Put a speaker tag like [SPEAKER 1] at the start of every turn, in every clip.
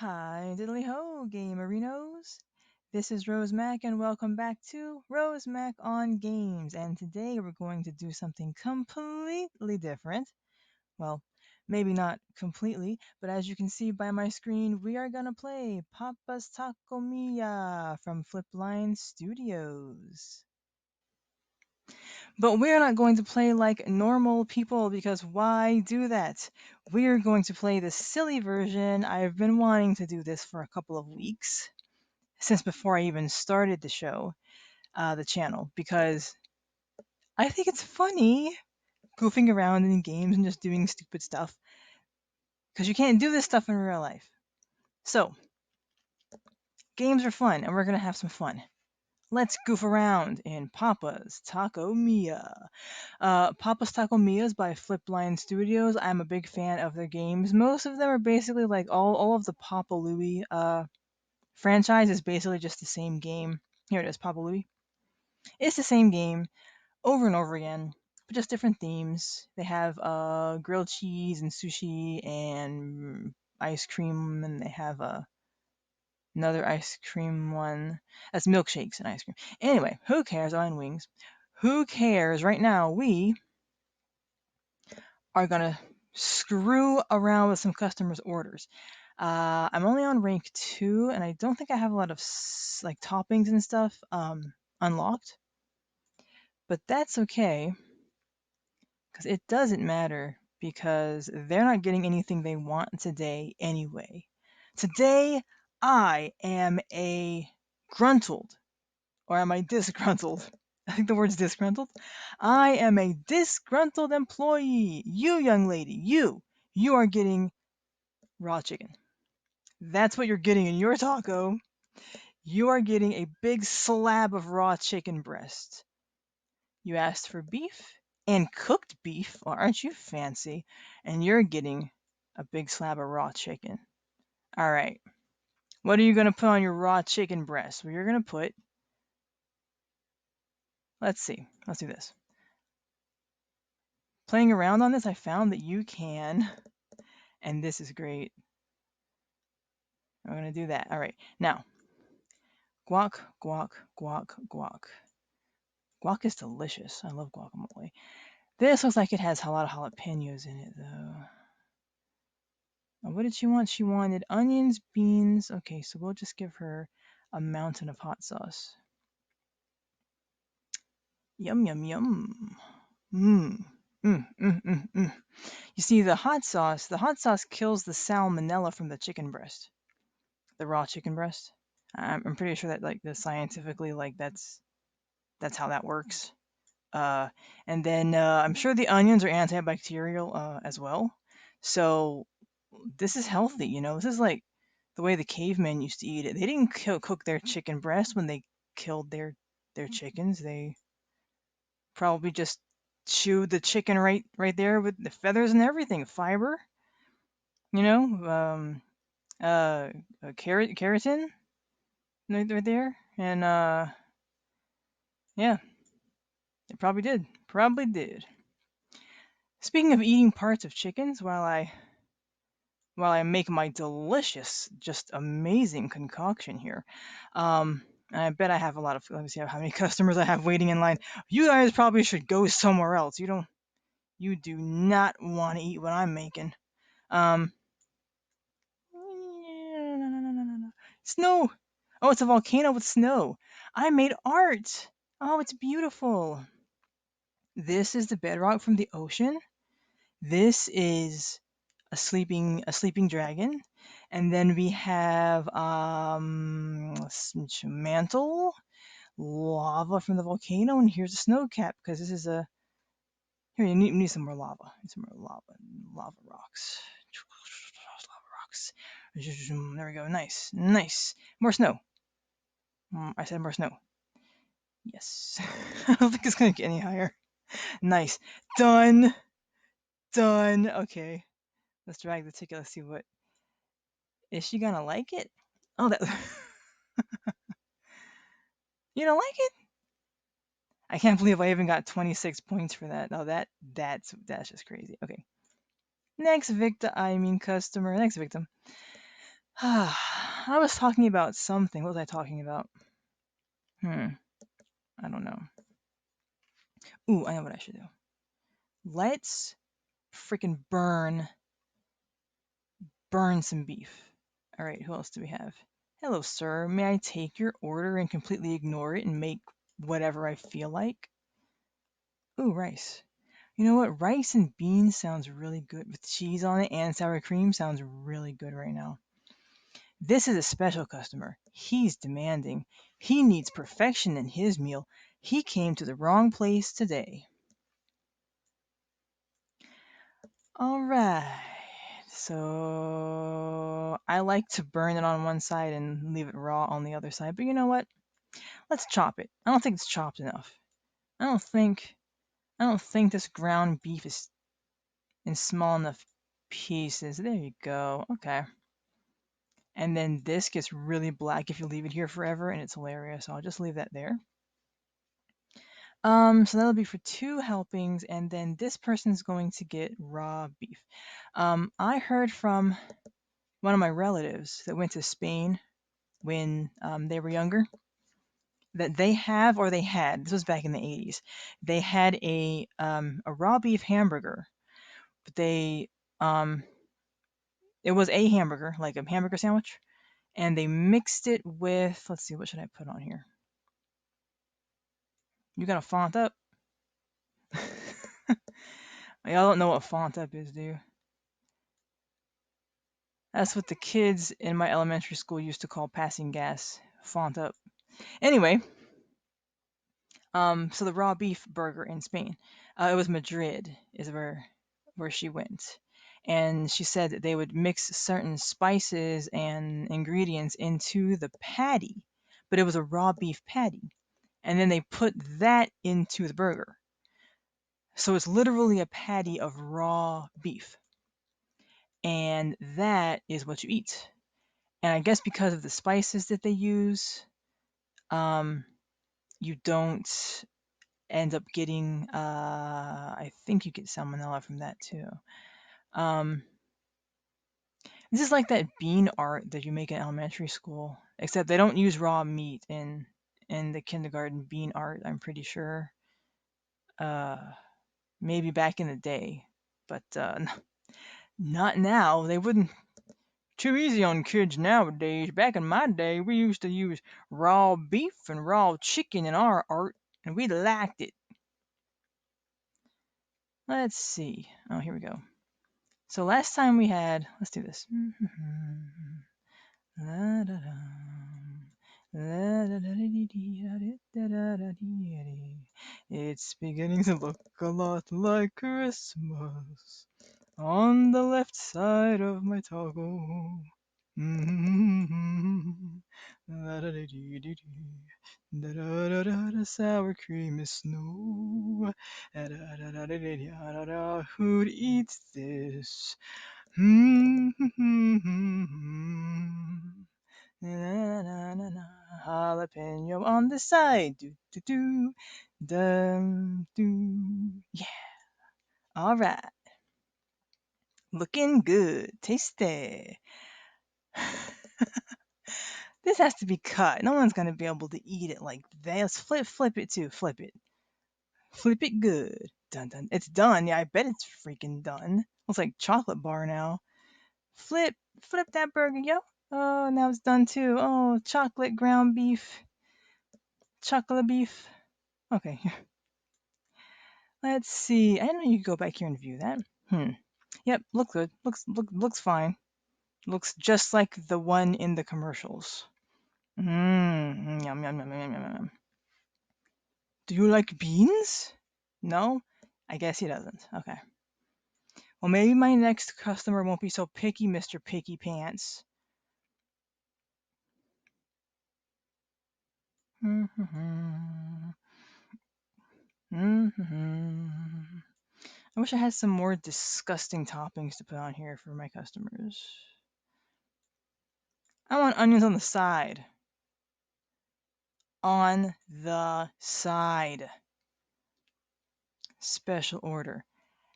[SPEAKER 1] Hi, diddly ho, gamerinos. This is Rose Mac, and welcome back to Rose Mac on Games. And today we're going to do something completely different. Well, maybe not completely, but as you can see by my screen, we are gonna play Papa's Taco Mia from Flipline Studios. But we're not going to play like normal people because why do that? We're going to play the silly version. I've been wanting to do this for a couple of weeks, since before I even started the show, the channel, because I think it's funny goofing around in games and just doing stupid stuff because you can't do this stuff in real life. So, games are fun and we're going to have some fun. Let's goof around in Papa's Taco Mia. Papa's Taco Mia is by Flipline Studios. I'm a big fan of their games. Most of them are basically like all of the Papa Louie franchise is basically just the same game. Here it is, Papa Louie. It's the same game over and over again, but just different themes. They have grilled cheese and sushi and ice cream, and they have another ice cream one. That's milkshakes and ice cream. Anyway, who cares? Oh, and wings. Who cares? Right now, we are gonna screw around with some customers' orders. I'm only on rank 2, and I don't think I have a lot of like toppings and stuff unlocked, but that's okay because it doesn't matter because they're not getting anything they want today anyway. Today, I am a gruntled, or am I disgruntled? I think the word's disgruntled. I am a disgruntled employee. You, young lady, you are getting raw chicken. That's what you're getting in your taco. You are getting a big slab of raw chicken breast. You asked for beef and cooked beef. Well, aren't you fancy? And you're getting a big slab of raw chicken. All right. What are you going to put on your raw chicken breast? Well, you're going to put, let's see. Let's do this. Playing around on this, I found that you can, and this is great. I'm going to do that. All right. Now, guac, guac, guac, guac. Guac is delicious. I love guacamole. This looks like it has a lot of jalapenos in it, though. What did she want? She wanted onions, beans. Okay, so we'll just give her a mountain of hot sauce. Yum, yum, yum. Mmm. You see, the hot sauce kills the salmonella from the chicken breast, the raw chicken breast. I'm pretty sure that like the scientifically like that's how that works. Uh, and then I'm sure the onions are antibacterial as well. So this is healthy, you know. This is like the way the cavemen used to eat it. They didn't cook their chicken breast when they killed their chickens. They probably just chewed the chicken right there with the feathers and everything, fiber, you know, uh, keratin right there, and yeah, they probably did. Speaking of eating parts of chickens, while I make my delicious, just amazing concoction here. And I bet I have a lot of. Let me see how many customers I have waiting in line. You guys probably should go somewhere else. You do not want to eat what I'm making. Um, snow. Oh, it's a volcano with snow. I made art. Oh, it's beautiful. This is the bedrock from the ocean. This is a sleeping dragon, and then we have mantle, lava from the volcano, and here's a snow cap because this is a here you need some more lava, some more lava rocks, lava rocks. There we go, nice, more snow. I said more snow. Yes, I don't think it's gonna get any higher. Nice, done, done. Okay, let's drag the ticket. Let's see what is she gonna like it. Oh, that you don't like it? I can't believe I even got 26 points for that. Oh, that's just crazy. Okay. Next victim, I mean customer. Next victim. I was talking about something. What was I talking about? Hmm. I don't know. Ooh, I know what I should do. Let's freaking burn some beef. All right, who else do we have? Hello, sir. May I take your order and completely ignore it and make whatever I feel like? Ooh, rice. You know what? Rice and beans sounds really good with cheese on it and sour cream sounds really good right now. This is a special customer. He's demanding. He needs perfection in his meal. He came to the wrong place today. All right. So I like to burn it on one side and leave it raw on the other side. But you know what? Let's chop it. I don't think it's chopped enough. I don't think I don't think this ground beef is in small enough pieces. There you go. Okay. And then this gets really black if you leave it here forever, and it's hilarious. So I'll just leave that there. So that'll be for two helpings, and then this person's going to get raw beef. I heard from one of my relatives that went to Spain when they were younger that they have or they had, this was back in the 80s, they had a raw beef hamburger, but um, it was a hamburger, like a hamburger sandwich, and they mixed it with, let's see, what should I put on here? You got a font up? Y'all don't know what font up is, do you? That's what the kids in my elementary school used to call passing gas. Font up. Anyway, so the raw beef burger in Spain, it was Madrid, is where she went, and she said that they would mix certain spices and ingredients into the patty, but it was a raw beef patty, and then they put that into the burger. So it's literally a patty of raw beef, and that is what you eat. And I guess because of the spices that they use, um, you don't end up getting. I think you get salmonella from that too. Um, this is like that bean art that you make in elementary school, except they don't use raw meat in the kindergarten bean art. I'm pretty sure. Uh, Maybe back in the day, but not now. They wouldn't. Too easy on kids nowadays. Back in my day, we used to use raw beef and raw chicken in our art, and we liked it. Let's see. Oh, here we go. So last time we had, let's do this. It's beginning to look a lot like Christmas on the left side of my toggle. Sour cream is snow. Who'd eat this? Jalapeno on the side. Do do do. Dum do. Yeah. All right. Looking good. Tasty. This has to be cut. No one's gonna be able to eat it like that. Let's flip it too. Flip it good. Dun dun. It's done. Yeah, I bet it's freaking done. Looks like chocolate bar now. Flip, flip that burger, yo. Oh, now it's done too. Oh, chocolate ground beef, chocolate beef. Okay, let's see. I didn't know you could go back here and view that. Hmm. Yep, look good. Looks fine. Looks just like the one in the commercials. Mmm. Yum yum yum yum yum yum. Do you like beans? No? I guess he doesn't. Okay. Well, maybe my next customer won't be so picky, Mr. Picky Pants. Mm-hmm. Mm-hmm. I wish I had some more disgusting toppings to put on here for my customers. I want onions on the side. On the side. Special order.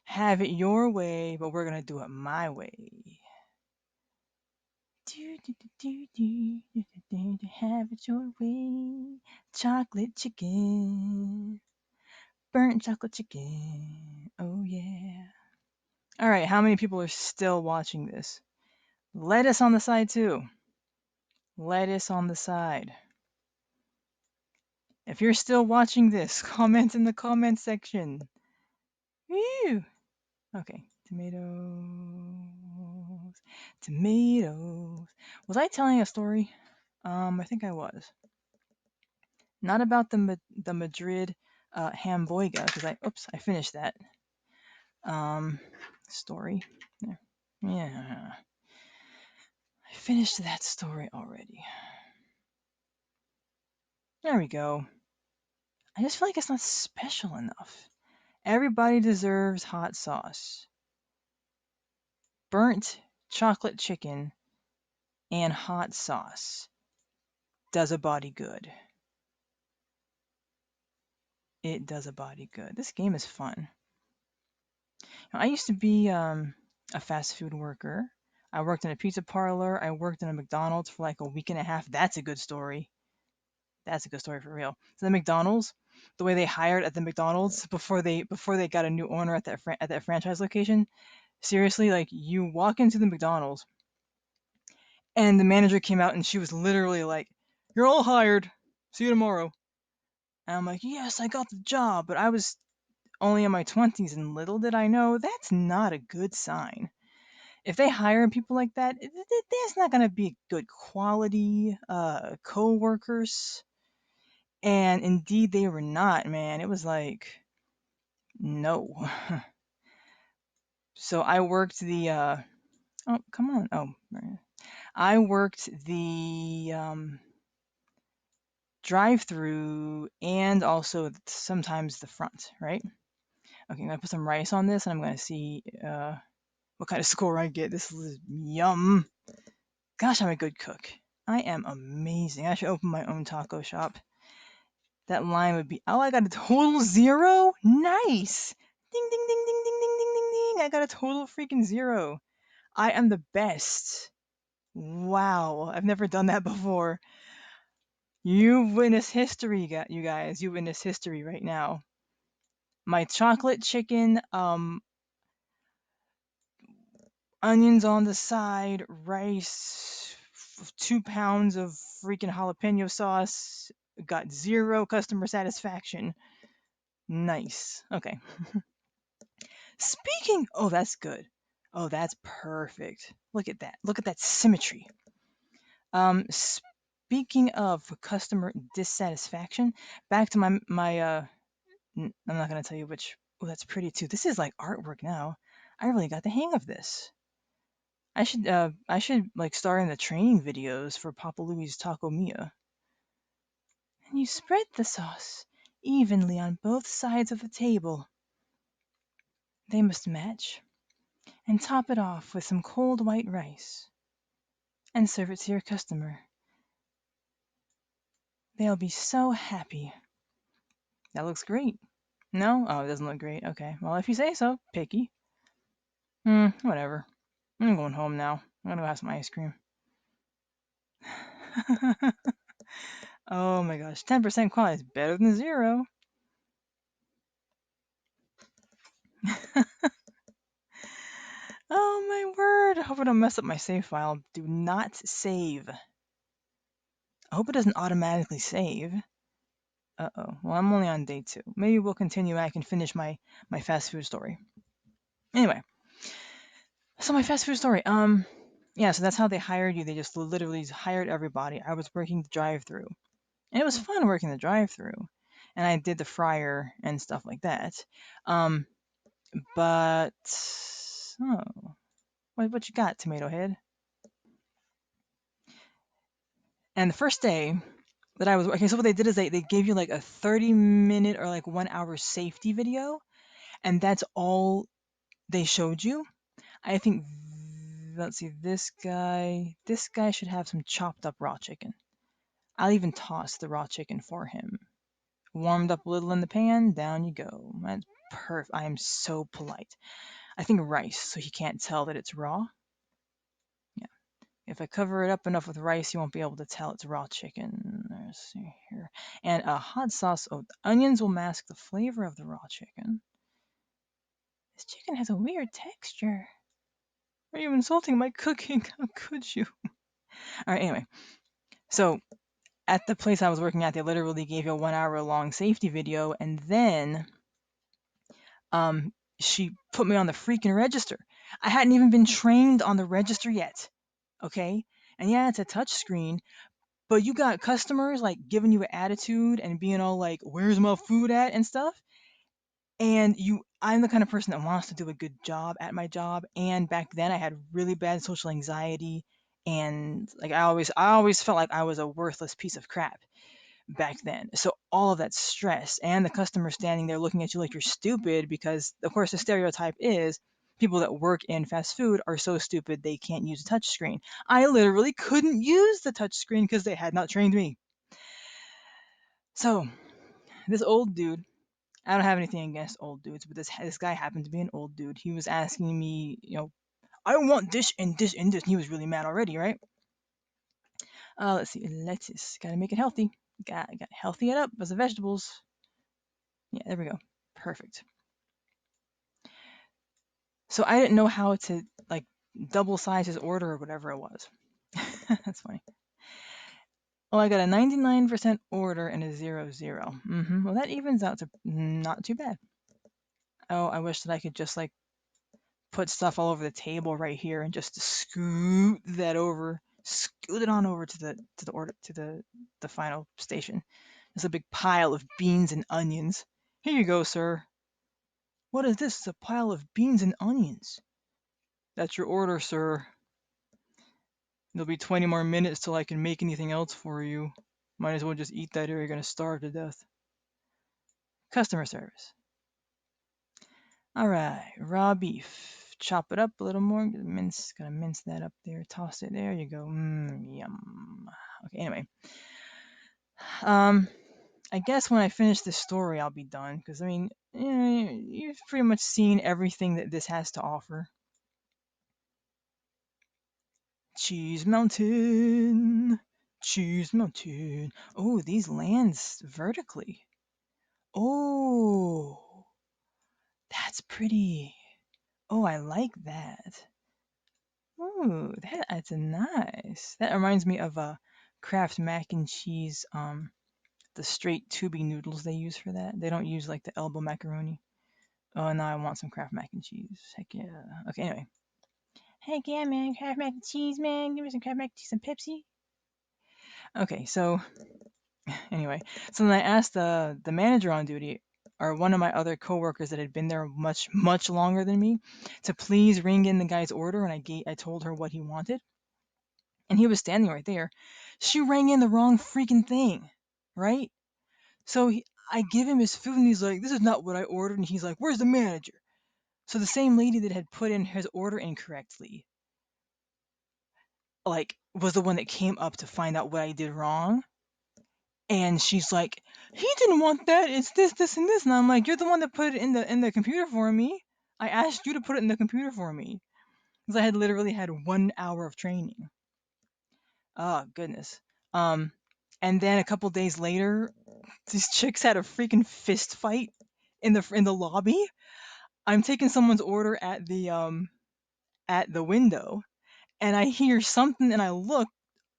[SPEAKER 1] Have it your way, but we're gonna do it my way. Have it your way. Chocolate chicken. Burnt chocolate chicken. Oh, yeah. All right, how many people are still watching this? Lettuce on the side, too. Lettuce on the side. If you're still watching this, comment in the comment section. Woo! Okay, tomatoes. Tomatoes. Was I telling a story? I think I was. Not about the Madrid hamburger because I finished that story. There. Yeah, I finished that story already. There we go. I just feel like it's not special enough. Everybody deserves hot sauce. Burnt chocolate chicken and hot sauce does a body good. It does a body good. This game is fun. I used to be a fast food worker. I worked in a pizza parlor. I worked in a McDonald's for like a week and a half. That's a good story. That's a good story for real. So the McDonald's, the way they hired at the McDonald's before they got a new owner at that franchise location. Seriously, like you walk into the McDonald's and the manager came out and she was literally like, "You're all hired. See you tomorrow." And I'm like, "Yes, I got the job," but I was only in my 20s and little did I know that's not a good sign. If they hire people like that, there's not going to be good quality co-workers. And indeed they were not, man. It was like no. So I worked the oh, come on. Oh, right. I worked the drive-through and also sometimes the front, right? Okay, I'm gonna put some rice on this, and I'm gonna see what kind of score I get. This is yum. Gosh, I'm a good cook. I am amazing. I should open my own taco shop. That line would be, oh, I got a total zero? Nice. Ding, ding, ding, ding, ding, ding, ding, ding, ding. I got a total freaking zero. I am the best. Wow, I've never done that before. You witness history, you guys. You witness history right now. My chocolate chicken, onions on the side, rice, 2 pounds of freaking jalapeno sauce. Got zero customer satisfaction. Nice. Okay. Oh, that's good. Oh, that's perfect. Look at that. Look at that symmetry. Speaking of customer dissatisfaction, back to I'm not gonna tell you which. Oh, that's pretty too. This is like artwork now. I really got the hang of this. I should like star in the training videos for Papa Louie's Taco Mia. And you spread the sauce evenly on both sides of the table. They must match. And top it off with some cold white rice. And serve it to your customer. They'll be so happy. That looks great. No? Oh, it doesn't look great. Okay. Well, if you say so, picky. Whatever. I'm going home now. I'm gonna go have some ice cream. Oh my gosh, 10% quality is better than zero. Oh my word. I hope I don't mess up my save file. Do not save. I hope it doesn't automatically save. Uh-oh. Well, I'm only on day 2. Maybe we'll continue and I can finish my fast food story. Anyway, so my fast food story. Yeah, so that's how they hired you. They just literally hired everybody. I was working the drive-through. And it was fun working the drive-through. And I did the fryer and stuff like that. Um, but oh, what you got, Tomato Head? And the first day that I was okay, so what they did is they gave you like a 30-minute or like 1 hour safety video, and that's all they showed you. I think let's see, this guy should have some chopped up raw chicken. I'll even toss the raw chicken for him. Warmed up a little in the pan, down you go. That's perfect. I am so polite. I think rice, so he can't tell that it's raw. Yeah. if I cover it up enough with rice, you won't be able to tell it's raw chicken. Let's see here. And a hot sauce. Oh, the onions will mask the flavor of the raw chicken. This chicken has a weird texture. Are you insulting my cooking? How could you? All right, anyway. So at the place I was working at, they literally gave you a 1 hour long safety video, and then she put me on the freaking register. I hadn't even been trained on the register yet. Okay, and yeah, it's a touch screen, but you got customers like giving you an attitude and being all like, "Where's my food at?" and stuff. And I'm the kind of person that wants to do a good job at my job. And back then, I had really bad social anxiety, and like I always felt like I was a worthless piece of crap back then. So all of that stress and the customer standing there looking at you like you're stupid because of course the stereotype is people that work in fast food are so stupid they can't use a touch screen. I literally couldn't use the touch screen because they had not trained me. So this old dude, I don't have anything against old dudes, but this guy happened to be an old dude. He was asking me, I want this and this and this. And he was really mad already, right? Let's see, lettuce. Gotta make it healthy. Got healthy it up as the vegetables. Yeah, there we go. Perfect. So I didn't know how to like double size his order or whatever it was. That's funny. Oh, I got a 99% order and a 0 0. Well, that evens out to not too bad. Oh, I wish that I could just like put stuff all over the table right here and just scoot that over, scoot it on over to the order to the final station. There's a big pile of beans and onions. Here you go, sir. What is this? It's a pile of beans and onions. That's your order, sir. There'll be 20 more minutes till I can make anything else for you. Might as well just eat that or you're gonna starve to death. Customer service. Alright, raw beef. Chop it up a little more. Gonna mince that up there. Toss it. There you go. Yum. Okay, anyway. Um, I guess when I finish this story, I'll be done. Because, I mean, you've pretty much seen everything that this has to offer. Cheese Mountain. Cheese Mountain. Oh, these lands vertically. Oh, that's pretty. Oh, I like that. Oh, that's nice. That reminds me of Kraft mac and cheese. The straight tubey noodles they use for that. They don't use like the elbow macaroni. Oh, now I want some Kraft mac and cheese. Heck yeah. Okay, anyway. Heck yeah, man. Kraft mac and cheese, man. Give me some Kraft mac and cheese and Pepsi. Okay, so anyway, so then I asked the manager on duty, or one of my other coworkers that had been there much longer than me, to please ring in the guy's order, and I told her what he wanted, and he was standing right there. She rang in the wrong freaking thing, right? So I give him his food, and he's like, "This is not what I ordered," and he's like, "Where's the manager?" So the same lady that had put in his order incorrectly, like, was the one that came up to find out what I did wrong. And she's like, "He didn't want that. It's this, this, and this." And I'm like, "You're the one that put it in the computer for me. I asked you to put it in the computer for me because I had literally had 1 hour of training." Oh goodness. Um, and then a couple days later, these chicks had a freaking fist fight in the lobby. I'm taking someone's order at the window, and I hear something, and I look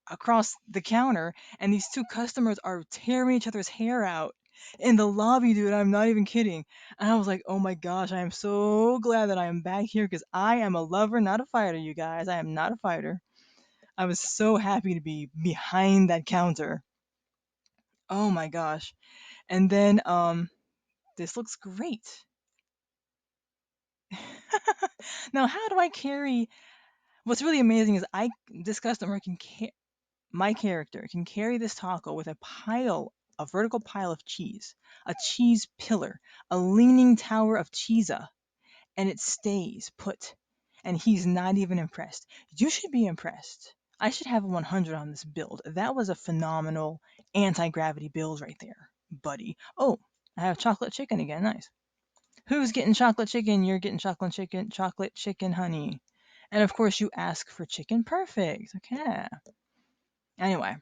[SPEAKER 1] across the counter, and these two customers are tearing each other's hair out in the lobby, dude. I'm not even kidding. And I was like, "Oh my gosh, I am so glad that I am back here because I am a lover, not a fighter, you guys. I am not a fighter." I was so happy to be behind that counter. Oh my gosh. And then this looks great. Now, how do I carry what's really amazing is I this customer can my character can carry this taco with a vertical pile of cheese, a cheese pillar, a leaning tower of cheese, and it stays put. And he's not even impressed. You should be impressed. I should have a 100 on this build. That was a phenomenal anti-gravity build right there, buddy. Oh, I have chocolate chicken again. Nice. Who's getting chocolate chicken? You're getting chocolate chicken, honey. And of course, you ask for chicken perfect. Okay. Anyway,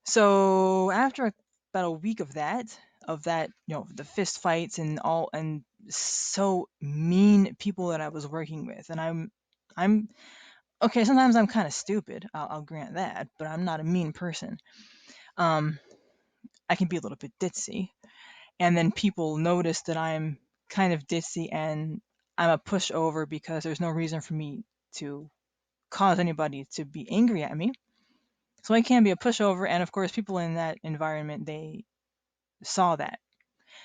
[SPEAKER 1] so after about a week of that, the fist fights and all, and so mean people that I was working with, and I'm okay. Sometimes I'm kind of stupid. I'll grant that, but I'm not a mean person. Um, I can be a little bit ditzy, and then people notice that I'm kind of ditzy and I'm a pushover because there's no reason for me to cause anybody to be angry at me. So I can be a pushover, and of course, people in that environment, they saw that.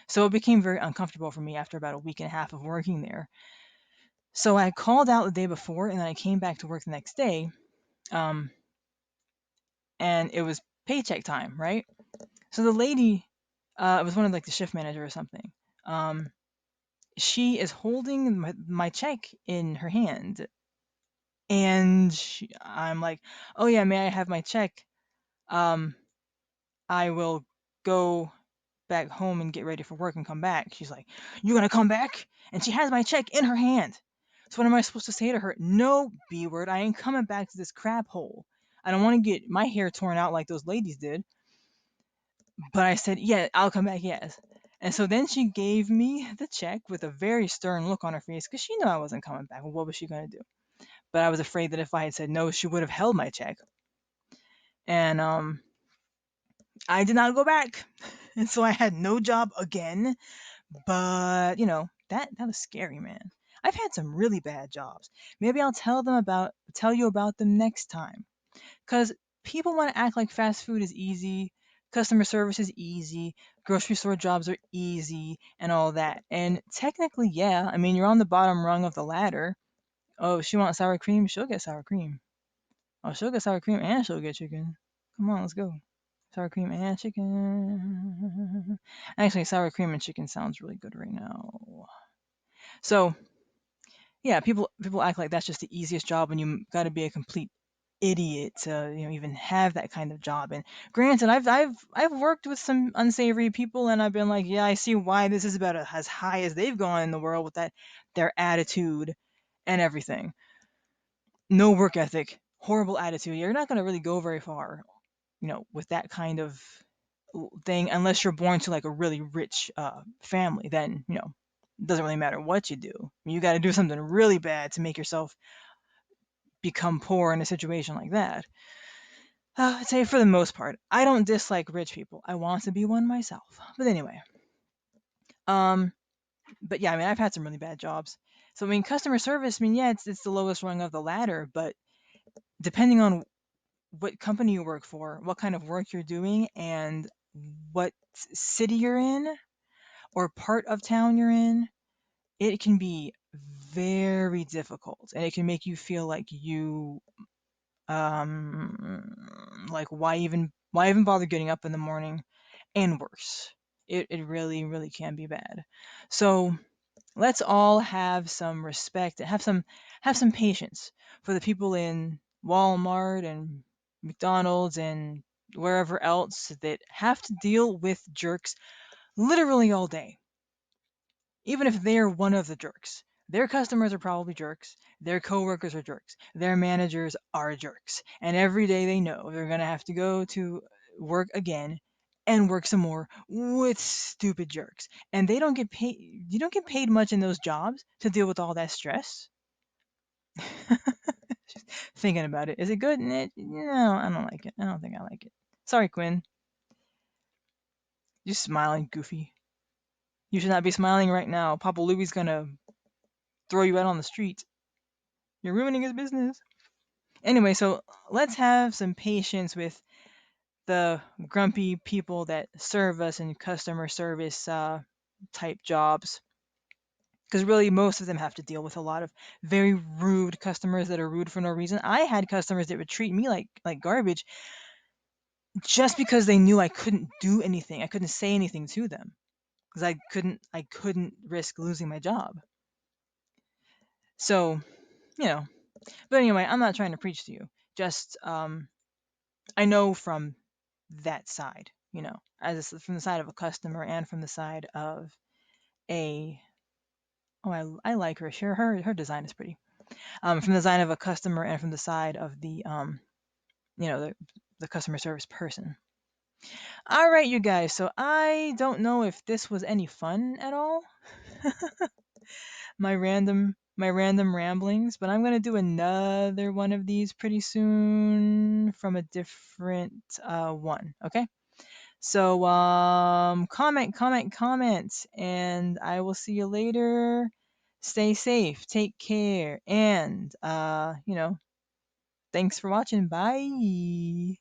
[SPEAKER 1] So it became very uncomfortable for me after about a week and a half of working there. So I called out the day before, and then I came back to work the next day, um, and it was paycheck time, right? So the lady, it was one of like the shift manager or something. Um, she is holding my check in her hand, and I'm like, "Oh yeah, may I have my check? Um, I will go back home and get ready for work and come back." She's like, "You gonna come back?" And she has my check in her hand. So what am I supposed to say to her? No, B word. I ain't coming back to this crap hole. I don't want to get my hair torn out like those ladies did. But I said, yeah, I'll come back, yes. And so then she gave me the check with a very stern look on her face because she knew I wasn't coming back. Well, what was she going to do? But I was afraid that if I had said no, she would have held my check. And I did not go back. And so I had no job again. But, that was scary, man. I've had some really bad jobs. Maybe I'll tell you about them next time. Cuz people want to act like fast food is easy, customer service is easy, grocery store jobs are easy and all that. And technically, yeah, I mean, you're on the bottom rung of the ladder. Oh, she wants sour cream, she'll get sour cream. Oh, she'll get sour cream and she'll get chicken. Come on, let's go. Sour cream and chicken. Actually, sour cream and chicken sounds really good right now. So, yeah, people act like that's just the easiest job, and you got to be a complete idiot to even have that kind of job. And granted, I've worked with some unsavory people, and I've been like, yeah, I see why this is about as high as they've gone in the world with that their attitude and everything. No work ethic, horrible attitude. You're not going to really go very far, with that kind of thing unless you're born to like a really rich family. Then it doesn't really matter what you do. You got to do something really bad to make yourself become poor in a situation like that. I'd say for the most part, I don't dislike rich people. I want to be one myself. But anyway, um, but yeah, I mean, I've had some really bad jobs. So I mean, customer service. I mean, yeah, it's the lowest rung of the ladder. But depending on what company you work for, what kind of work you're doing, and what city you're in or part of town you're in, it can be very difficult, and it can make you feel like like why even bother getting up in the morning, and worse. It really, really can be bad. So let's all have some respect and have some patience for the people in Walmart and McDonald's and wherever else that have to deal with jerks literally all day, even if they're one of the jerks. Their customers are probably jerks. Their coworkers are jerks. Their managers are jerks. And every day they know they're going to have to go to work again and work some more with stupid jerks. And they don't get paid. You don't get paid much in those jobs to deal with all that stress. Just thinking about it. Is it good? No, I don't like it. I don't think I like it. Sorry, Quinn. You're smiling, goofy. You should not be smiling right now. Papa Louie's gonna throw you out on the street. You're ruining his business. Anyway, so let's have some patience with the grumpy people that serve us in customer service type jobs. Because really, most of them have to deal with a lot of very rude customers that are rude for no reason. I had customers that would treat me like garbage just because they knew I couldn't do anything. I couldn't say anything to them because I couldn't risk losing my job. So, you know. But anyway, I'm not trying to preach to you. Just I know from that side, from the side of a customer and from the side of a. Oh, I like her. Sure, her design is pretty. from the side of a customer and from the side of the customer service person. All right, you guys. So I don't know if this was any fun at all, my random ramblings, but I'm gonna do another one of these pretty soon from a different one. Okay. So comment, and I will see you later. Stay safe, take care, and thanks for watching. Bye.